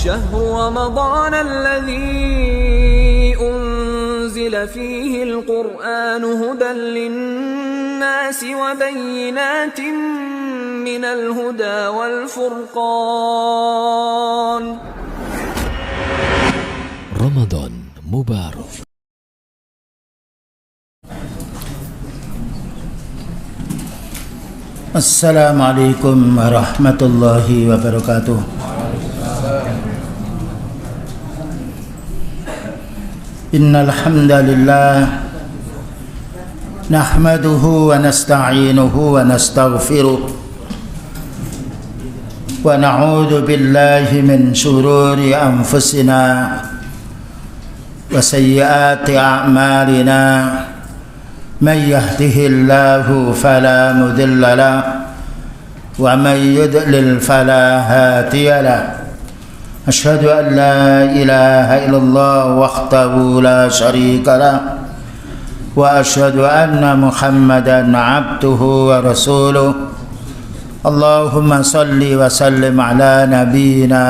شهر رمضان الذي أنزل فيه القرآن هدى للناس وبينات من الهدى والفرقان. رمضان مبارك. Assalamualaikum warahmatullahi wabarakatuh. Innal hamdalillah nahmaduhu wa nasta'inuhu wa nastaghfiruh wa na'udzu billahi min shururi anfusina wa sayyiati a'malina. من يهده الله فلا مضل له ومن يضلل فلا هادي له. أشهد أن لا إله إلا الله وحده لا شريك له وأشهد أن محمدا عبده ورسوله. اللهم صل وسلم على نبينا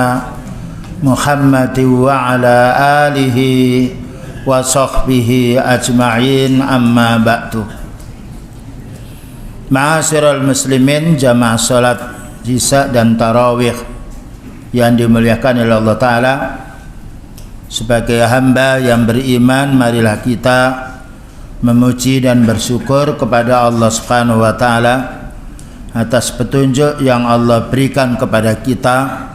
محمد وعلى آله wa sahbihi ajma'in, amma ba'du. Ma'asyiral muslimin, jamaah salat isya dan tarawih yang dimuliakan oleh Allah Ta'ala. Sebagai hamba yang beriman, marilah kita memuji dan bersyukur kepada Allah Subhanahu wa Ta'ala atas petunjuk yang Allah berikan kepada kita,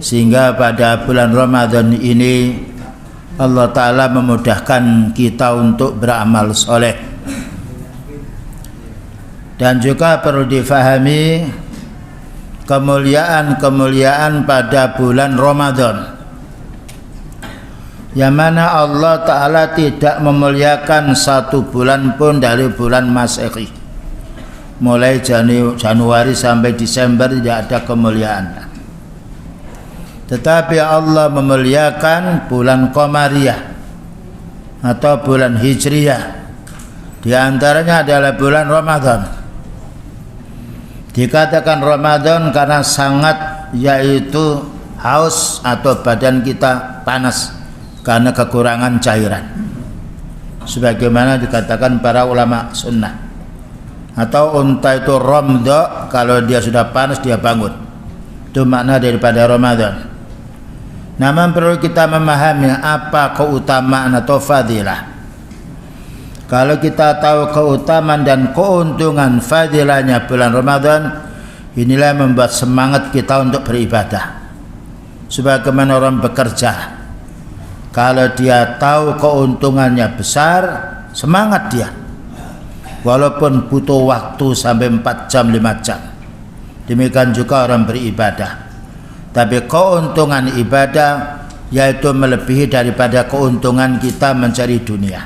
sehingga pada bulan Ramadan ini Allah Ta'ala memudahkan kita untuk beramal soleh. Dan juga perlu difahami kemuliaan-kemuliaan pada bulan Ramadan, yang mana Allah Ta'ala tidak memuliakan satu bulan pun dari bulan Masehi. Mulai Januari sampai Desember tidak ada kemuliaan, tetapi Allah memuliakan bulan Qamariyah atau bulan Hijriyah. Di antaranya adalah bulan Ramadan. Dikatakan Ramadan karena sangat, yaitu haus atau badan kita panas karena kekurangan cairan, sebagaimana dikatakan para ulama sunnah. Atau unta itu romdo, kalau dia sudah panas dia bangun. Itu makna daripada Ramadan. Namun perlu kita memahami apa keutamaan atau fadilah. Kalau kita tahu keutamaan dan keuntungan fadilahnya bulan Ramadan, inilah yang membuat semangat kita untuk beribadah. Sebagaimana orang bekerja, kalau dia tahu keuntungannya besar, semangat dia, walaupun butuh waktu sampai 4 jam 5 jam. Demikian juga orang beribadah. Tapi keuntungan ibadah yaitu melebihi daripada keuntungan kita mencari dunia.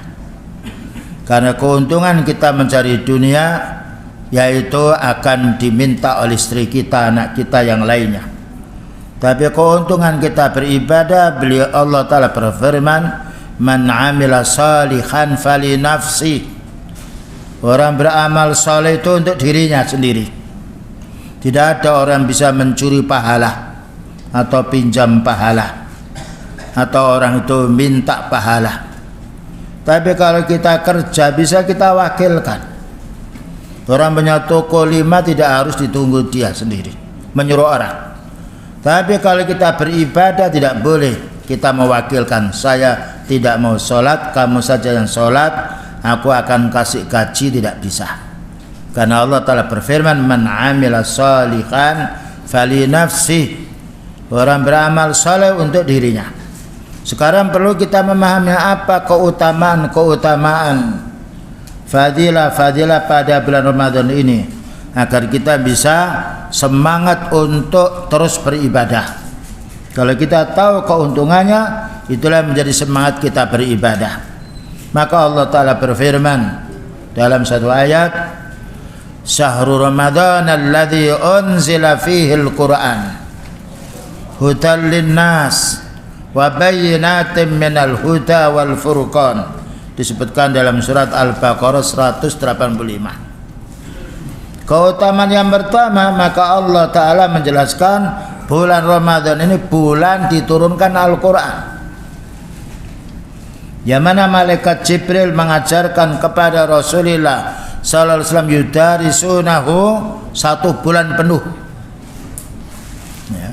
Karena keuntungan kita mencari dunia yaitu akan diminta oleh istri kita, anak kita, yang lainnya. Tapi keuntungan kita beribadah, beliau Allah Ta'ala berfirman, man amila salihan fali nafsi. Orang beramal saleh itu untuk dirinya sendiri. Tidak ada orang bisa mencuri pahala atau pinjam pahala, atau orang itu minta pahala. Tapi kalau kita kerja bisa kita wakilkan. Orang punya toko 5 tidak harus ditunggu dia sendiri menyuruh orang. Tapi kalau kita beribadah tidak boleh kita mewakilkan. Saya tidak mau sholat, kamu saja yang sholat, aku akan kasih gaji, tidak bisa. Karena Allah Ta'ala berfirman, man amila salihan fali nafsi. Orang beramal saleh untuk dirinya. Sekarang perlu kita memahami apa keutamaan fadilah pada bulan Ramadan ini, agar kita bisa semangat untuk terus beribadah. Kalau kita tahu keuntungannya, itulah menjadi semangat kita beribadah. Maka Allah Ta'ala berfirman dalam satu ayat, syahrul Ramadan alladzi unzila fihi al-Qur'an hudan linnas wa bayyinatin minal huda wal furqan. Disebutkan dalam surat Al-Baqarah 185. Keutamaan yang pertama, maka Allah Ta'ala menjelaskan bulan Ramadan ini bulan diturunkan Al-Quran, yang mana malaikat Jibril mengajarkan kepada Rasulullah sallallahu alaihi wasallam yudarisunahu 1 bulan penuh. Ya.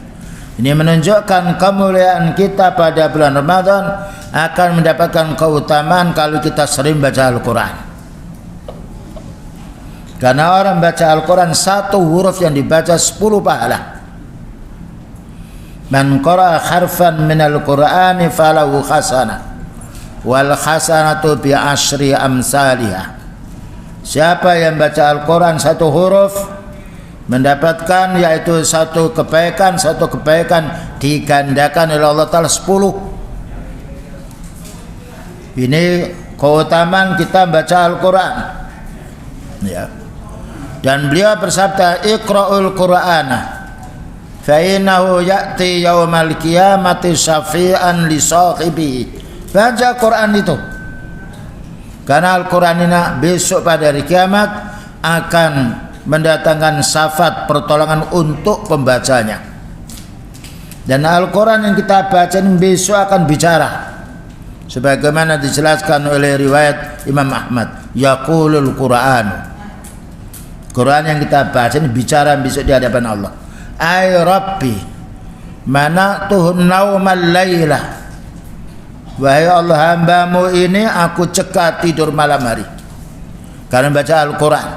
Ini menunjukkan kemuliaan kita pada bulan Ramadan akan mendapatkan keutamaan kalau kita sering baca Al-Quran. Karena orang baca Al-Quran 1 huruf yang dibaca 10 pahala. Man qara'a harfan minal Qur'ani falahu hasanah wal hasanatu bi asyri amsalihah. Siapa yang baca Al-Quran 1 huruf mendapatkan yaitu 1 kebaikan digandakan oleh Allah Ta'ala 10. Ini keutamaan kita baca Al-Quran, ya. Dan beliau bersabda, Iqra'ul Qur'ana fa innahu ya'ti yaumal qiyamati syafi'an li sahibihi. Baca Quran itu, karena Al-Quran ini besok pada hari kiamat akan mendatangkan syafaat pertolongan untuk pembacanya. Dan Al-Quran yang kita baca ini besok akan bicara, sebagaimana dijelaskan oleh riwayat Imam Ahmad, yaqulul Qur'an. Quran yang kita baca ini bicara besok di hadapan Allah. Ay Rabbi mana'tuhu naumal laylah. Wahai Allah, hambamu ini aku cegah tidur malam hari karena baca Al-Quran.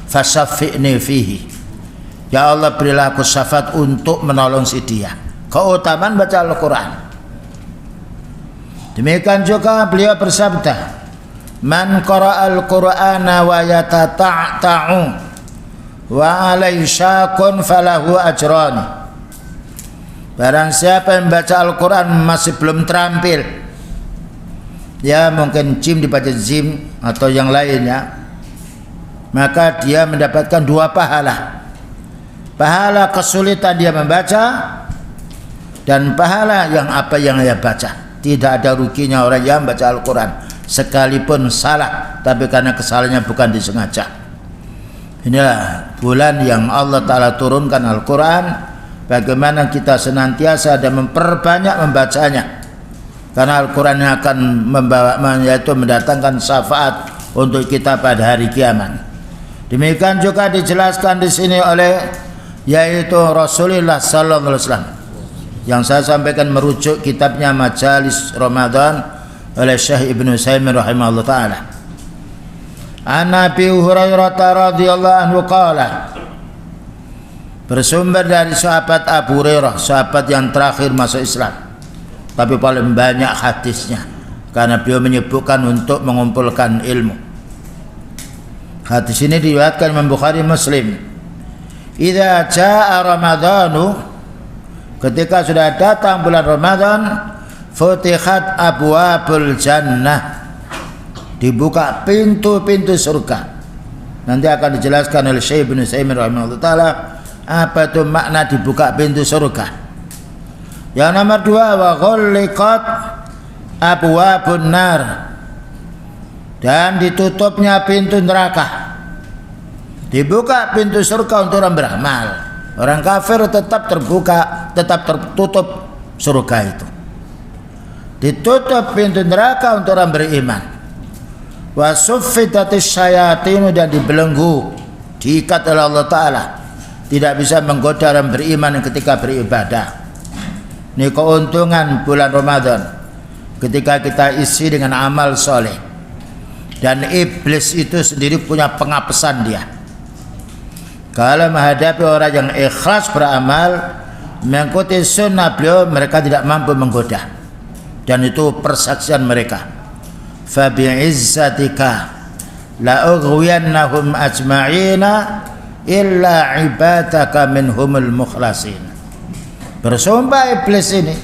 Fasaffi'ni fihi. Ya Allah, berilah aku syafaat untuk menolong si dia. Keutamaan baca Al-Quran. Demikian juga beliau bersabda, man qara'al Qur'ana wa yatata'ta'u wa alaihi syakun falahu ajrani. Barang siapa yang baca Al-Quran masih belum terampil, ya mungkin jim dibaca jim atau yang lainnya, maka dia mendapatkan 2 pahala. Pahala kesulitan dia membaca dan pahala yang apa yang dia baca. Tidak ada ruginya orang yang baca Al-Quran sekalipun salah, tapi karena kesalahannya bukan disengaja. Inilah bulan yang Allah Ta'ala turunkan Al-Quran, bagaimana kita senantiasa dan memperbanyak membacanya, karena Al-Quran akan yaitu mendatangkan syafaat untuk kita pada hari kiamat. Demikian juga dijelaskan di sini oleh yaitu Rasulullah sallallahu alaihi wasallam, yang saya sampaikan merujuk kitabnya Majalis Ramadan oleh Syekh Ibnu Utsaimin rahimahullah taala. An Abi Hurairah radhiyallahu anhu qala, bersumber dari sahabat Abu Hurairah, sahabat yang terakhir masuk Islam tapi paling banyak hadisnya, karena beliau menyebutkan untuk mengumpulkan ilmu. Hadis ini diriwayatkan Imam Bukhari Muslim. Idza jaa Ramadhanu, ketika sudah datang bulan Ramadan, futihat abwabul jannah, dibuka pintu-pintu surga. Nanti akan dijelaskan oleh Syekh Ibnu Utsaimin rahimahullah taala apa itu makna dibuka pintu surga. Yang nomor 2, wa ghalliqat abwabun nar, dan ditutupnya pintu neraka. Dibuka pintu surga untuk orang beramal. Orang kafir tetap terbuka, tetap tertutup surga itu. Ditutup pintu neraka untuk orang beriman. Wa suffidatis syayatin, dan dibelenggu, diikat oleh Allah Ta'ala, tidak bisa menggoda orang beriman ketika beribadah. Ini keuntungan bulan Ramadan, ketika kita isi dengan amal soleh. Dan iblis itu sendiri punya pengapesan dia. Kalau menghadapi orang yang ikhlas beramal, mengikuti sunnah beliau, mereka tidak mampu menggoda. Dan itu persaksian mereka. Fa bi'izzatika la ughwiyannahum ajma'ina illa ibadaka minhumul mukhlasin. Bersumpah iblis ini,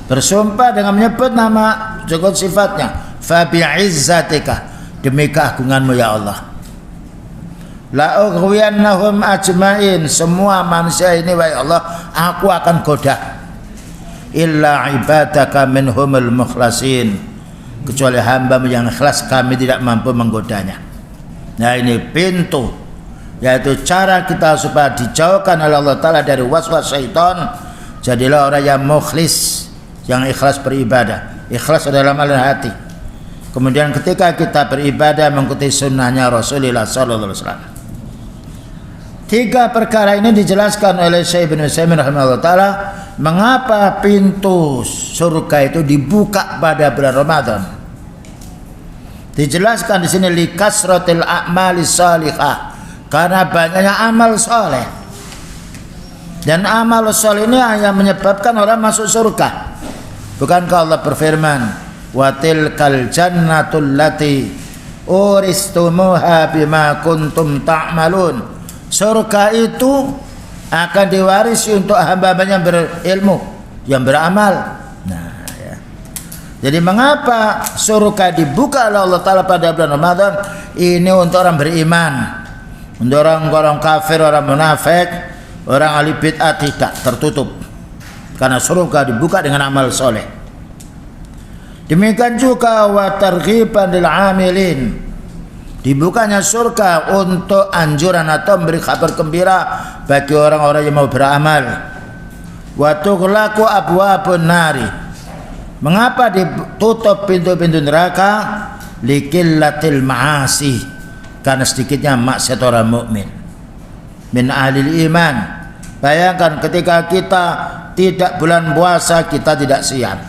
bersumpah dengan menyebut nama cukup sifatnya, fa bi'izzatika, demi keagunganmu ya Allah, la ughwiyannahum ajma'in, semua manusia ini wahai Allah aku akan goda, illa ibadaka minhumul mukhlasin, kecuali hambamu yang ikhlas kami tidak mampu menggodanya. Nah ini pintu, yaitu cara kita supaya dijauhkan oleh Allah Ta'ala dari waswas syaitan, Jadilah orang yang mukhlis, yang ikhlas beribadah. Ikhlas dalam hati. Kemudian ketika kita beribadah mengikuti sunnahnya Rasulullah sallallahu alaihi wasallam. 3 perkara ini dijelaskan oleh Syekh Ibnu Utsaimin rahimahullah taala, mengapa pintu surga itu dibuka pada bulan Ramadan. Dijelaskan di sini likasratil a'mali salihah, karena banyaknya amal soleh. Dan amal soleh ini yang menyebabkan orang masuk surga. Bukankah Allah berfirman, wa tilkal jannatul lati uristumuha bima kuntum ta'malun. Surga itu akan diwarisi untuk hamba-hamba yang berilmu, yang beramal. Nah, ya. Jadi mengapa surga dibuka oleh Allah Ta'ala pada bulan Ramadan? Ini untuk orang beriman. Untuk orang kafir, orang munafik, orang ahli bid'ah tidak tertutup. Karena surga dibuka dengan amal soleh. Demikian juga wa targhiban lil amilin. Dibukanya surga untuk anjuran atau memberi kabar gembira bagi orang-orang yang mau beramal. Wa tughlaqu abwabun nari. Mengapa ditutup pintu-pintu neraka? Liqillatil ma'asi, karena sedikitnya maksiat orang mukmin. Min ahlil iman. Bayangkan ketika kita tidak bulan puasa, kita tidak siap.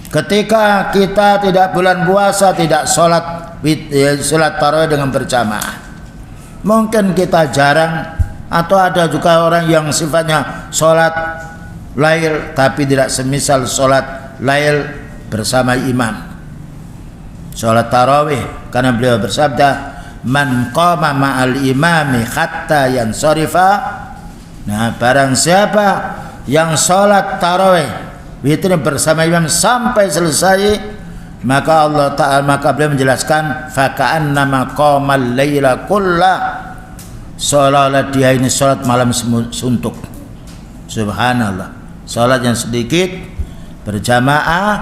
Ketika kita tidak bulan puasa, tidak sholat tarawih dengan berjamaah. Mungkin kita jarang, atau ada juga orang yang sifatnya sholat lail tapi tidak semisal sholat lail bersama imam. Sholat tarawih, karena beliau bersabda, man qama ma'al imami hatta yansarifa. Nah, barang siapa yang sholat tarawih witir bersama imam sampai selesai, maka Allah Ta'ala, maka beliau menjelaskan, faka'annama qamal laila kullah, seolah-olah dia ini salat malam suntuk. Subhanallah. Salat yang sedikit berjamaah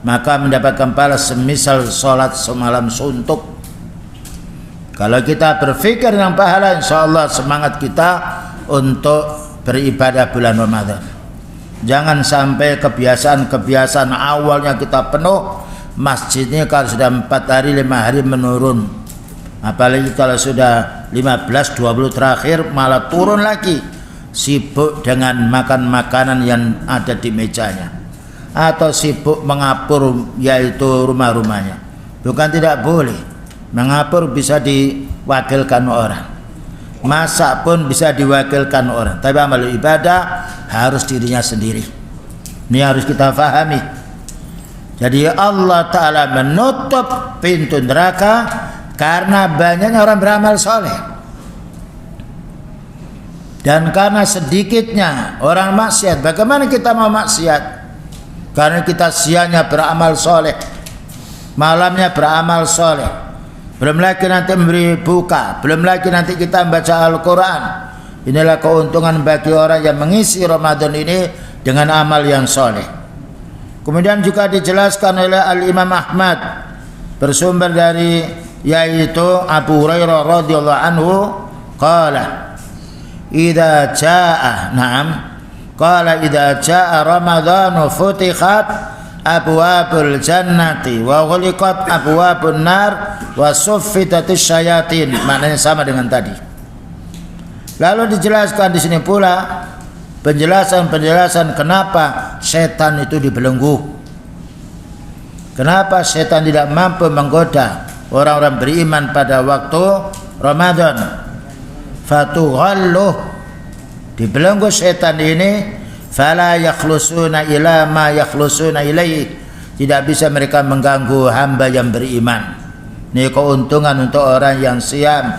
maka mendapatkan pahala semisal salat semalam suntuk. Kalau kita berpikir dengan pahala, insyaallah semangat kita untuk beribadah bulan Ramadan. Jangan sampai kebiasaan awalnya kita penuh, masjidnya kalau sudah 4 hari 5 hari menurun. Apalagi kalau sudah 15-20 terakhir malah turun lagi, sibuk dengan makan makanan yang ada di mejanya, atau sibuk mengapur yaitu rumah-rumahnya. Bukan tidak boleh, mengapur bisa diwakilkan orang, masak pun bisa diwakilkan orang, tapi amal ibadah harus dirinya sendiri. Ini harus kita fahami. Jadi Allah Ta'ala menutup pintu neraka karena banyaknya orang beramal soleh, dan karena sedikitnya orang maksiat. Bagaimana kita mau maksiat? Karena kita siangnya beramal soleh, malamnya beramal soleh, belum lagi nanti memberi buka, belum lagi nanti kita membaca Al-Quran. Inilah keuntungan bagi orang yang mengisi Ramadan ini dengan amal yang soleh. Kemudian juga dijelaskan oleh Al-Imam Ahmad, bersumber dari yaitu Abu Hurairah radhiyallahu anhu, qala idza jaa Ramadhanu futihat abwabul jannati wa ghuliqat abwabun nar wa suffidatis syayatin. Maknanya sama dengan tadi. Lalu dijelaskan di sini pula penjelasan kenapa setan itu dibelenggu. Kenapa setan tidak mampu menggoda orang-orang beriman pada waktu Ramadan. Fatughalluh, dibelenggu setan ini, fala yakhlusuna ila ma yakhlusuna ilaihi, tidak bisa mereka mengganggu hamba yang beriman. Ini keuntungan untuk orang yang siam,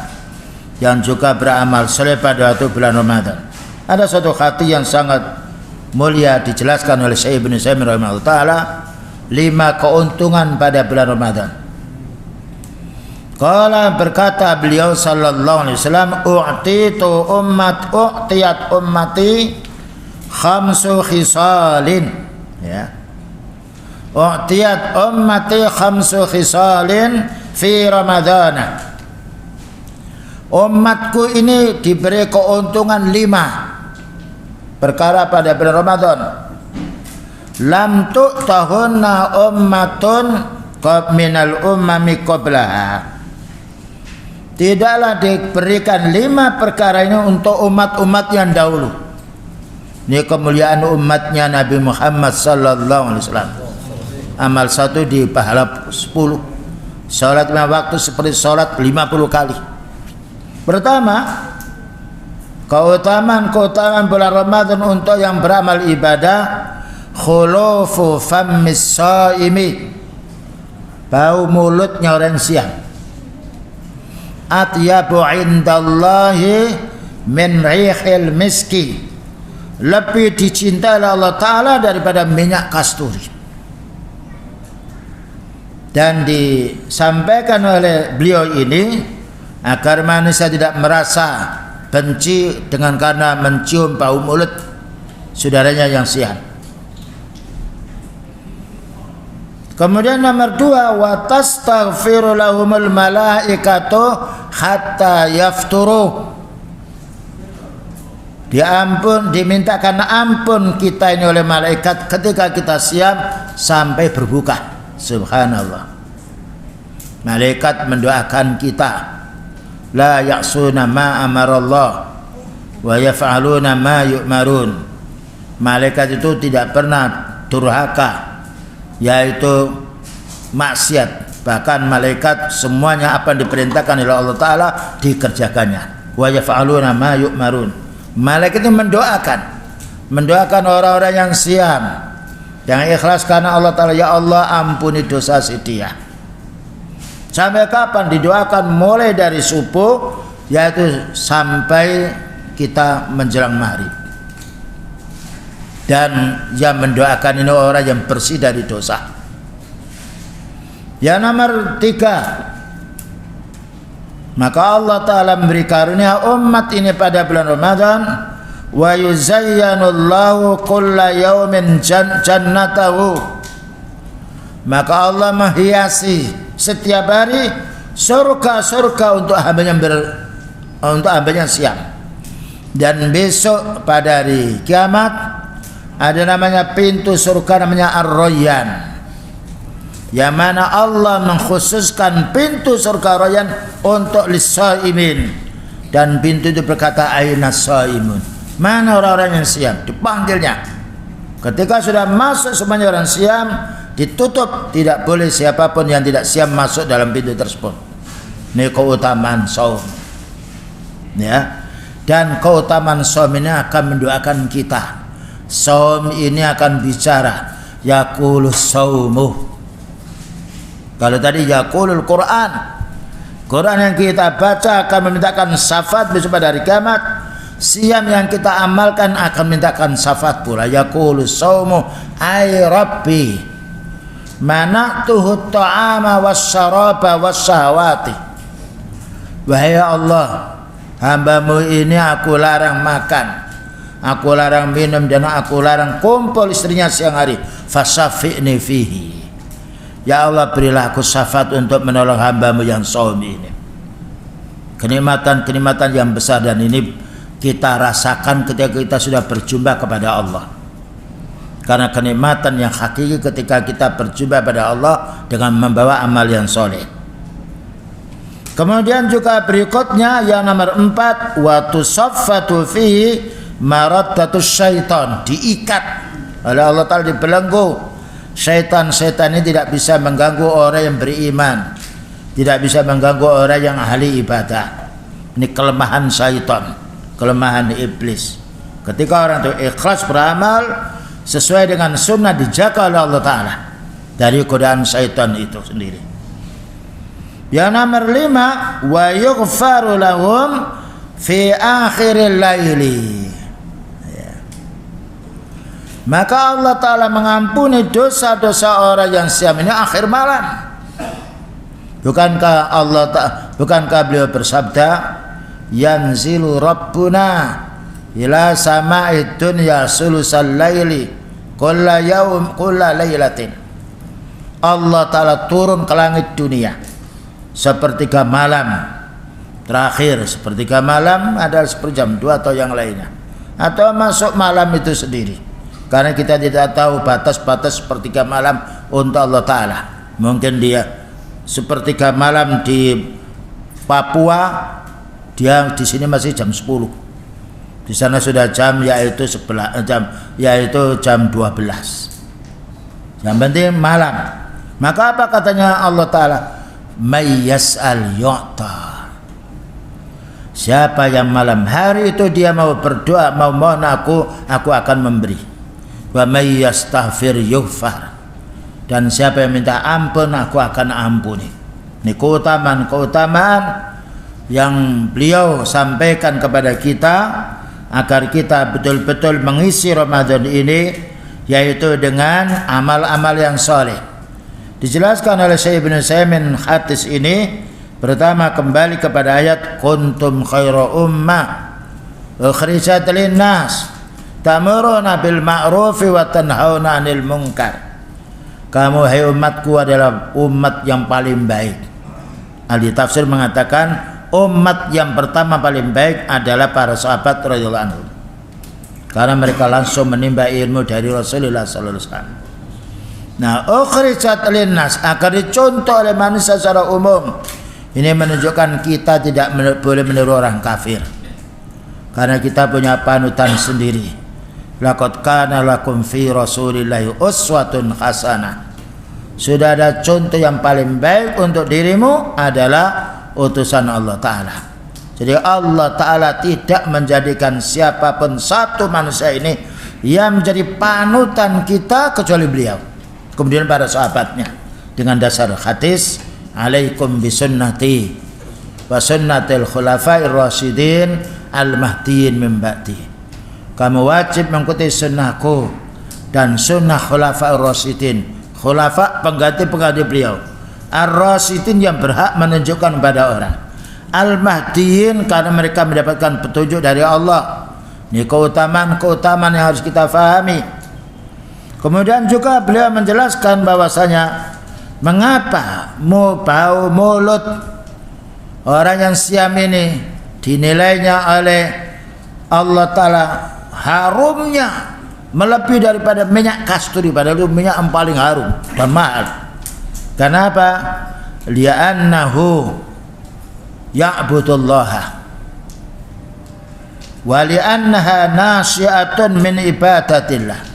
yang juga beramal soleh pada waktu bulan Ramadan. Ada suatu hati yang sangat mulia dijelaskan oleh Syekh Ibnu Utsaimin rahimahullah taala, 5 keuntungan pada bulan Ramadan. Qala, berkata beliau sallallahu alaihi wasallam, u'tiyat ummati khamsu khisalin, ya. U'tiyat ummati khamsu khisalin fi Ramadhan. Umatku ini diberi keuntungan 5 perkara pada bulan Ramadan. Lam tu'tahunna ummatun minal ummami qablaha. Tidaklah diberikan 5 perkara ini untuk umat-umat yang dahulu. Ini kemuliaan umatnya Nabi Muhammad sallallahu alaihi wasallam. Amal 1 di pahala 10. Salat 5 waktu seperti salat 50 kali. Pertama, keutamaan bulan Ramadan untuk yang beramal ibadah, khulufu fammis shaimi, bau mulutnya orang siam, atyabu indallahi min rihil miski, lebih dicintai oleh Allah Ta'ala daripada minyak kasturi. Dan disampaikan oleh beliau ini agar manusia tidak merasa benci dengan karena mencium bau mulut saudaranya yang siam. Kemudian nomor 2, wa tastaghfiru lahumul malaikatu hatta yafturu. Dimintakan ampun kita ini oleh malaikat ketika kita siam sampai berbuka. Subhanallah. Malaikat mendoakan kita. La ya'suna ma amarallah wa yaf'aluna ma yu'marun. Malaikat itu tidak pernah durhaka, yaitu maksiat. Bahkan malaikat semuanya apa yang diperintahkan oleh Allah Ta'ala dikerjakannya. Wa yaf'aluna ma yu'marun. Malaikat itu mendoakan orang-orang yang siam, yang ikhlas karena Allah Ta'ala. Ya Allah, ampuni dosa si dia. Sampai kapan didoakan? Mulai dari subuh, yaitu sampai kita menjelang maghrib. Dan yang mendoakan ini orang yang bersih dari dosa. Yang nomor 3, maka Allah Ta'ala memberi karunia umat ini pada bulan Ramadan. Wa yuzayyanullahu kulla yawmin jannatahu. Maka Allah menghiasi setiap hari surga-surga untuk hambanya siam. Dan besok pada hari kiamat ada namanya pintu surga namanya Ar-Rayyan, yang mana Allah mengkhususkan pintu surga Rayyan untuk lis-shaimin. Dan pintu itu berkata aina shaimun, mana orang-orang yang siam, dipanggilnya. Ketika sudah masuk semuanya orang siam, ditutup, tidak boleh siapapun yang tidak siam masuk dalam pintu tersebut. Ini keutamaan saum, ya. Dan keutamaan saum ini akan mendoakan kita. Saum ini akan bicara, yaqulus saumu. Kalau tadi yaqulul Quran, Quran yang kita baca akan memintakan syafaat besok pada hari kiamat. Siam yang kita amalkan akan mintakan syafaat pula. Yaqulus saumu ay rabbi mana'tuhu ta'ama wasyaraba wasyahawati. Wahai Allah, hambamu ini aku larang makan, aku larang minum, dan aku larang kumpul istrinya siang hari. Fasyafi'ni fihi. Ya Allah, berilah aku syafaat untuk menolong hambamu yang saum ini. Kenikmatan-kenikmatan yang besar, dan ini kita rasakan ketika kita sudah berjumpa kepada Allah. Karena kenikmatan yang hakiki ketika kita berjumpa pada Allah dengan membawa amal yang soleh. Kemudian juga berikutnya yang nomor 4, wa tusaffatu fihi maraddatus syaitan. Diikat oleh Allah Ta'ala, dibelenggu. Syaitan-syaitan ini tidak bisa mengganggu orang yang beriman, tidak bisa mengganggu orang yang ahli ibadah. Ini kelemahan syaitan, kelemahan iblis. Ketika orang itu ikhlas beramal sesuai dengan sunnah, dijaga oleh Allah Ta'ala dari godaan syaitan itu sendiri. Yang nomor 5, wa yughfaru lahum fi akhiril laili. Maka Allah Ta'ala mengampuni dosa-dosa orang yang siam ini akhir malam. Bukankah beliau bersabda, yanzilu rabbuna ila sama'id dunya sulusal laili kulla yaum kulla lailatin. Allah Ta'ala turun ke langit dunia sepertiga malam terakhir. Sepertiga malam adalah seperjam 2 atau yang lainnya. atau masuk malam itu sendiri. Karena kita tidak tahu batas-batas sepertiga malam untuk Allah Ta'ala. Mungkin dia sepertiga malam di Papua, dia di sini masih jam 10. Di sana sudah jam yaitu jam 12. Yang penting malam. Maka apa katanya Allah Ta'ala? May yas'al yu'ta. Siapa yang malam hari itu dia mau berdoa, mau mohon aku akan memberi. Wa may yastaghfir yughfar. Dan siapa yang minta ampun, aku akan ampuni. Ini keutamaan yang beliau sampaikan kepada kita agar kita betul-betul mengisi Ramadan ini, yaitu dengan amal-amal yang soleh. Dijelaskan oleh Syekh Ibnu Utsaimin hadis ini, pertama kembali kepada ayat kuntum khairu ummah ukhrijat linnas ta'muruna bil ma'rufi wa tanhauna 'anil munkar. Kamu hai umatku adalah umat yang paling baik. Ahli tafsir mengatakan umat yang pertama paling baik adalah para sahabat radhiyallahu anhum, karena mereka langsung menimba ilmu dari Rasulullah sallallahu alaihi wasallam. Nah, ukhrijat linnas akan dicontoh oleh manusia secara umum. Ini menunjukkan kita tidak boleh meniru orang kafir, karena kita punya panutan sendiri. Laqad kana lakum fi Rasulillahi uswatun hasanah. Sudah ada contoh yang paling baik untuk dirimu adalah utusan Allah Ta'ala. Jadi Allah Ta'ala tidak menjadikan siapapun satu manusia ini yang menjadi panutan kita kecuali beliau, kemudian para sahabatnya, dengan dasar hadis alaikum bisunnati wa sunnatil khulafa'ir rasyidin al-mahdiyyin min ba'di. Kamu wajib mengikuti sunnahku dan sunnah khulafa'ir rasyidin. Khulafa pengganti-pengganti beliau, ar-rasyidin yang berhak menunjukkan pada orang, al-mahdiyyin karena mereka mendapatkan petunjuk dari Allah. Ini keutamaan yang harus kita fahami. Kemudian juga beliau menjelaskan bahwasanya mengapa bau mulut orang yang siam ini dinilainya oleh Allah Ta'ala harumnya melebihi daripada minyak kasturi, padahal itu minyak yang paling harum dan mahal. Kenapa? Li'annahu ya'budullaha wa li'annaha nasyi'atun min ibadatillah.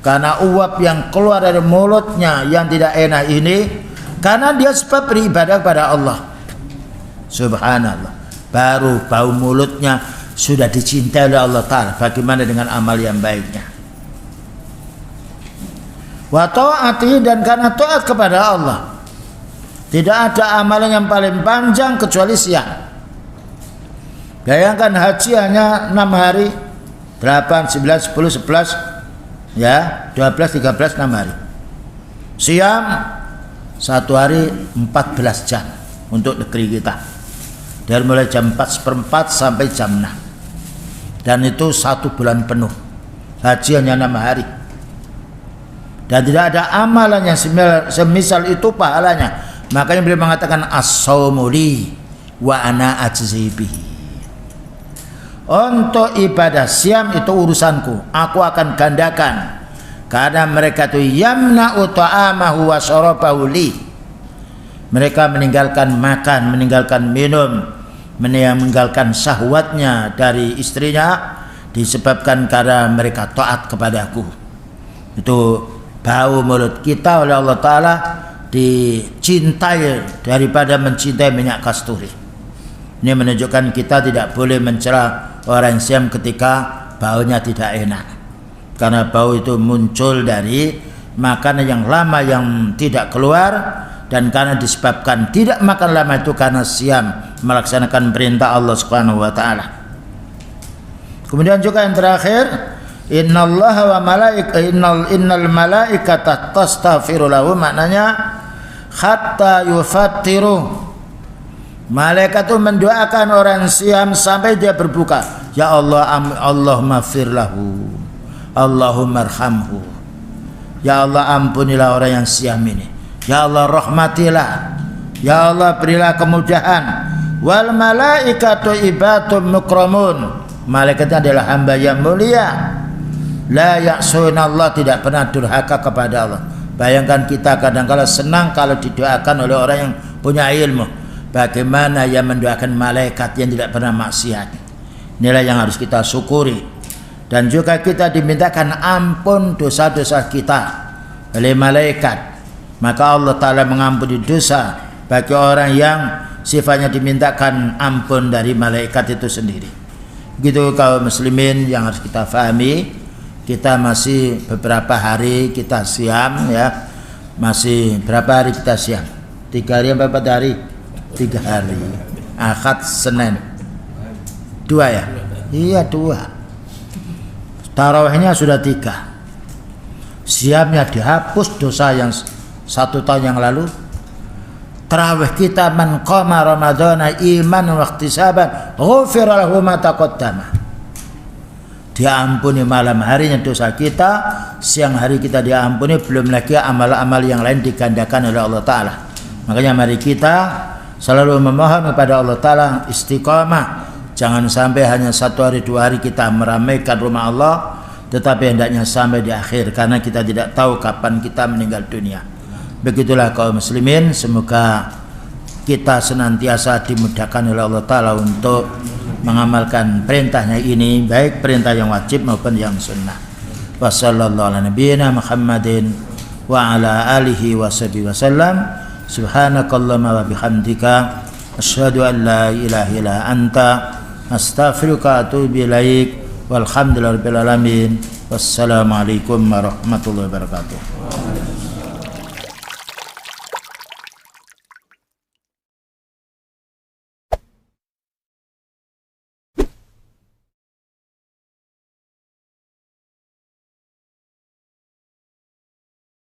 Karena uap yang keluar dari mulutnya yang tidak enak ini karena dia sebab beribadah kepada Allah. Subhanallah. Baru bau mulutnya sudah dicintai oleh Allah Ta'ala. Bagaimana dengan amal yang baiknya? Wa ta'ati, dan karena taat kepada Allah. Tidak ada amalan yang paling panjang kecuali siang. Bayangkan haji hanya 6 hari, 8, 9, 10, 11, ya, 12, 13, 6 hari. Siang 1 hari 14 jam untuk negeri kita. Dari mulai jam 4:04 sampai jam 6. Dan itu 1 bulan penuh. Haji hanya 6 hari. Dan tidak ada amalan yang semisal itu pahalanya. Makanya beliau mengatakan as-saumu li wa ana ajzi bihi. Untuk ibadah siam itu urusanku, aku akan gandakan. Karena mereka itu yamna'u ta'amahu wa syarabahu li. Mereka meninggalkan makan, meninggalkan minum, meninggalkan syahwatnya dari istrinya disebabkan karena mereka taat kepadaku. Itu bau mulut kita oleh Allah Ta'ala dicintai daripada mencintai minyak kasturi. Ini menunjukkan kita tidak boleh mencela orang siam ketika baunya tidak enak, karena bau itu muncul dari makanan yang lama yang tidak keluar, dan karena disebabkan tidak makan lama itu karena siam melaksanakan perintah Allah Subhanahu wa Ta'ala. Kemudian juga yang terakhir, innallaha wa innal malaikata tastaghfiru lahu, maknanya hatta yufattiru. Malaikat itu mendoakan orang siam sampai dia berbuka. Ya Allah, Allahumma fir lahu, Allahumma arhamhu. Ya Allah, ampunilah orang yang siam ini. Ya Allah, rahmatilah. Ya Allah, berilah kemudahan. Wal malaikatu ibadun mukramun. Malaikatnya adalah hamba yang mulia. La ya'suna Allah, tidak pernah durhaka kepada Allah. Bayangkan kita kadang-kala senang kalau didoakan oleh orang yang punya ilmu. Bagaimana yang mendoakan malaikat yang tidak pernah maksiat. Inilah yang harus kita syukuri. Dan juga kita dimintakan ampun dosa-dosa kita oleh malaikat. Maka Allah Ta'ala mengampuni dosa bagi orang yang sifatnya dimintakan ampun dari malaikat itu sendiri. Begitu kaum muslimin yang harus kita fahami. Kita masih beberapa hari kita siam ya. Masih berapa hari kita siam? 3 hari apa 4 hari? 3 hari. Ahad, Senin 2 ya? Iya 2. Tarawihnya sudah 3. Siamnya dihapus dosa yang 1 tahun yang lalu. Tarawih kita man qama ramadhana imanan wa ihtisaban ghufira lahu ma taqaddama. Diampuni malam harinya dosa kita, siang hari kita diampuni, belum lagi amal-amal yang lain digandakan oleh Allah Ta'ala. Makanya mari kita selalu memohon kepada Allah Ta'ala istiqamah. Jangan sampai hanya 1 hari 2 hari kita meramaikan rumah Allah, tetapi hendaknya sampai di akhir, karena kita tidak tahu kapan kita meninggal dunia. Begitulah kaum muslimin, semoga kita senantiasa dimudahkan oleh Allah Ta'ala untuk mengamalkan perintahnya ini, baik perintah yang wajib maupun yang sunnah. Wa sallallahu ala nabiyyina Muhammadin wa ala alihi wa sahbihi wasallam. Subhanakallahumma wa bihamdika asyhadu an la ilaha illa anta astaghfiruka wa atubu ilaik. Walhamdulillahirabbil alamin. Wassalamualaikum warahmatullahi wabarakatuh.